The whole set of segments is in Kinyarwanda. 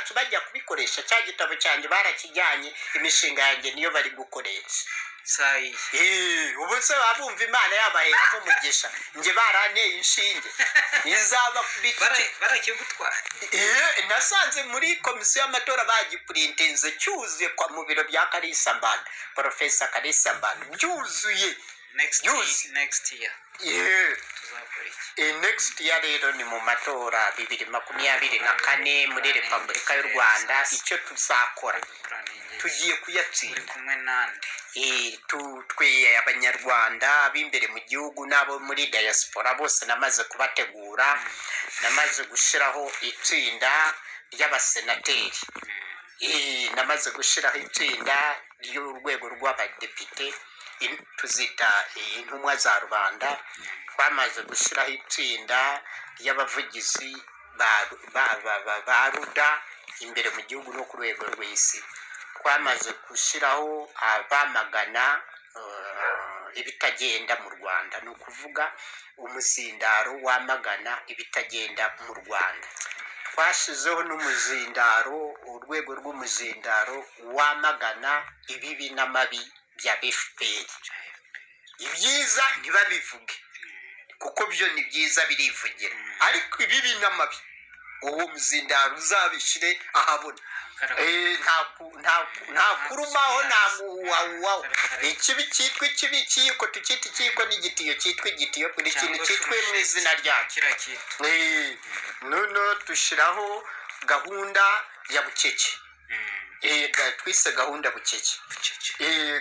bacu bajya kubikoresha cya gitabo cyanjye barakijyanye imishinga yanjye niyo bari gukoresha sayi ubu se wabumva imana yabaheramo umugisha njye baranteye inshinge izaba barakigutwara nasanze muri komisiyo y'amatora bagipurintinze cyuzuye mu biro bya Kalisa Mbanda Profesa Kalisa Mbanda byuzuye next year next year rero ni mu matora 2024 muri Repubulika y'u Rwanda icyo tuzakora tugiye kuyatsinda kumwe nande twe abanyarwanda b'imbere mu gihugu n'abo muri diaspora bose namaze kubategura namaze gushiraho itsinda ry'abasenateri namaze gushiraho itsinda ry'urwego rw'abadepite tuzita intumwa za rubanda twamaze gushiraho itsinda ry'abavugizi ba ruda imbere mu gihugu no ku rwego rw'isi twamaze gushiraho abamagana ibitagenda mu Rwanda no kuvuga umuzindaro wamagana ibitagenda mu Rwanda twashizeho n'umuzindaro urwego rw'umuzindaro wamagana ibibi n'amabi bya FPR ibyiza ntibabivuge kuko byo ni byiza birivugira ariko ibibi n'amabi uwo muzindaro uzabishire ahabona nta kurumaho nta guwawaho ikibi cyitwa ikibi kiyiko tukita ikiyiko n'igitiyo cyitwa igitiyo buri kintu cyitwe mu izina ryacyo none dushiraho gahunda ya bucece twise gahunda bucece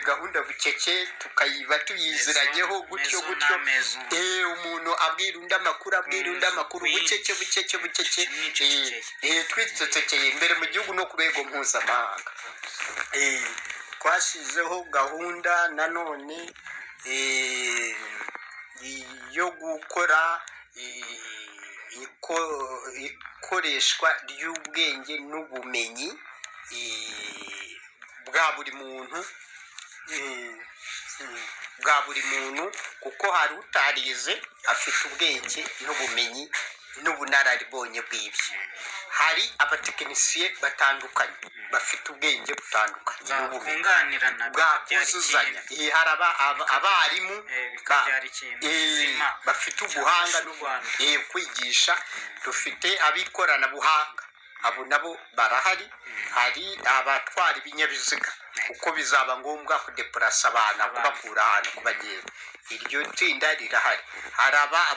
gahunda bucece tukayiba tuyiziranyeho gutyo umuntu abwira undi amakuru bucece twitsekeye imbere mu gihugu no ku rwego mpuzamahanga twashizeho gahunda nanone yo gukora ikoreshwa ry'ubwenge n'ubumenyi bwa buri muntu kuko hari utarize afite ubwenge n'ubumenyi n'ubunararibonye bw'ibyo hari abatekinisiye batandukanye bafite ubwenge butandukanye bwakuzuzanya hari abarimu bafite ubuhanga kwigisha dufite abikoranabuhanga abo nabo barahari hari abatwara ibinyabiziga uko bizaba ngombwa kudepurasa abantu kubakura ahantu kubagenda iryo tsinda rirahari hari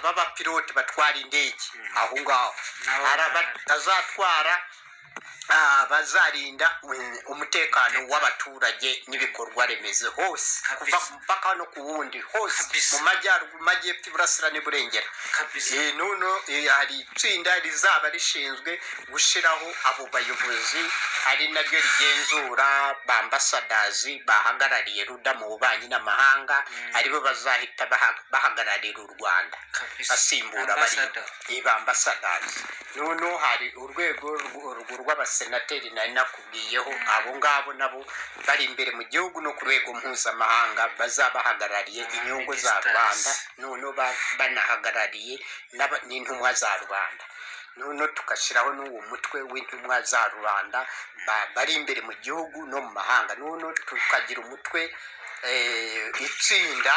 abapilote batwara indege aho ngaho hari abazatwara bazarinda umutekano w'abaturage n'ibikorwa remezo hose kuva ku mupaka no ku wundi hose mu majyaruguru majyepfo iburasira n'iburengera none hari itsinda rizaba rishinzwe gushiraho abo bayobozi hari naryo rigenzura ba ambasadazi bahagarariye ruda mu bubanyi n'amahanga aribo bazahita bahagararira u Rwanda basimbura bari ba ambasadazi none hari urwego rw'abasenateri nari nakubwiyeho abo ngabo nabo bari imbere mu gihugu no ku rwego mpuzamahanga bazabahagarariye inyungu za Rwanda none banahagarariye n'intumwa za Rwanda none tukashiraho n'uwo mutwe w'intumwa za Rwanda bari imbere mu gihugu no mu mahanga none tukagira umutwe itsinda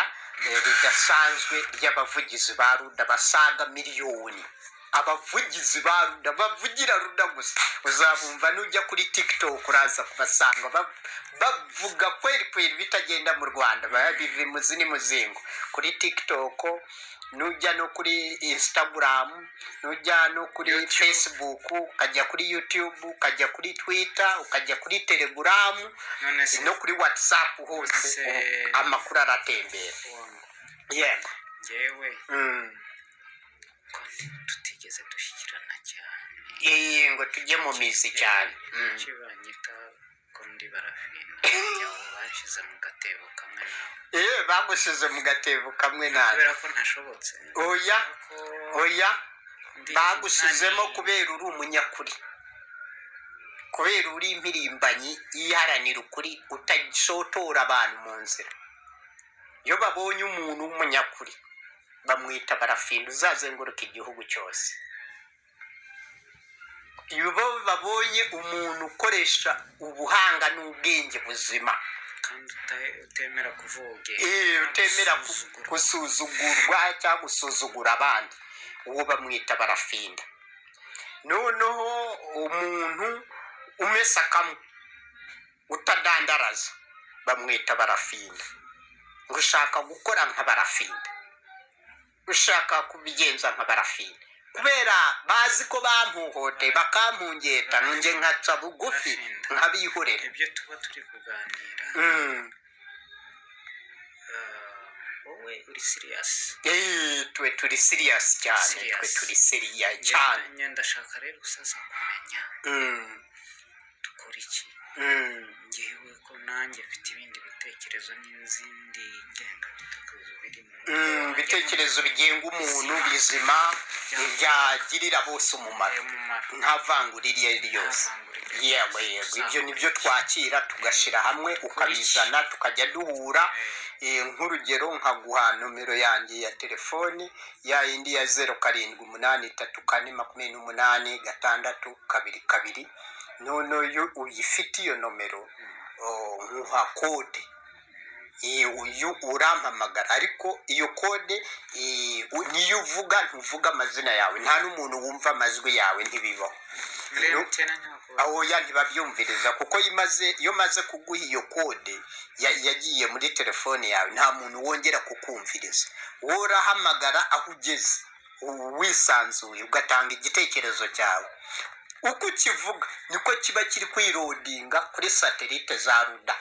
ridasanzwe ry'abavugizi ba ruda basaga miliyoni abavugizi ba ruda bavugira ruda gusa uzabumva nujya kuri TikTok uraza kubasanga bavuga kweri bitagenda mu Rwanda babive muzini muzingo kuri TikTok nujya no kuri Instagram nujya no kuri Facebook ukajya kuri YouTube ukajya kuri Twitter ukajya kuri Telegram no kuri WhatsApp hose amakuru aratembera yewe tutigeze dushyikirana cyane ngo tujye mu mizi cyane kibanyita ko ndi barafinda cyangwa bashize mu gatebo kamwe bagushize mu gatebo kamwe nawe kubera ko ntashobotse oya bagushizemo kubera uri umunyakuri kubera uri impirimbanyi yiharanira ukuri utagishotora abantu mu nzira iyo babonye umuntu w'umunyakuri bamwita barafinda uzazenguruka igihugu cyose iyo babonye umuntu ukoresha ubuhanga n'ubwenge buzima kandi utemera kuvogera utemera gusuzugurwa cyangwa gusuzugura abandi, uwo bamwita barafinda. noneho umuntu umesa kamwe utadandaraza bamwita barafinda. ushaka gukora nka barafinda, ushaka kubigenza nka barafinda, kubera bazi ko bampuhote bakampungeta nje nkaca bugufi nkabihorera. ibyo tuba turi kuganira wowe uri serious? twe turi serious cyane, twe turi serious cyane. ndashaka rero gusaza kumenya dukora iki. ngewe ko nanjye mfite ibindi bitekerezo n'izindi ngengabitekerezo biri mu ibitekerezo bigenga umuntu bizima byagirira bose umumaro, nta vangura iryo ari ryose. yego ibyo nibyo twakira tugashyira hamwe, ukabizana tukajya duhura. nk'urugero nkaguha nomero yanjye ya telefoni ya yindi ya 0783408622. none iyo uyifite iyo nomero nkuha kode, uyu urampamagara, ariko iyo kode niyo uvuga, ntuvuga amazina yawe, nta n'umuntu wumva amajwi yawe, ntibibaho. oya ntibabyumviriza, kuko iyo maze kuguha iyo kode yagiye muri telefone yawe, nta muntu wongera kukumviriza. wowe urahamagara aho ugeze wisanzuye, ugatanga igitekerezo cyawe. uko ukivuga niko kiba kiri kwirodinga kuri satelite za ruda.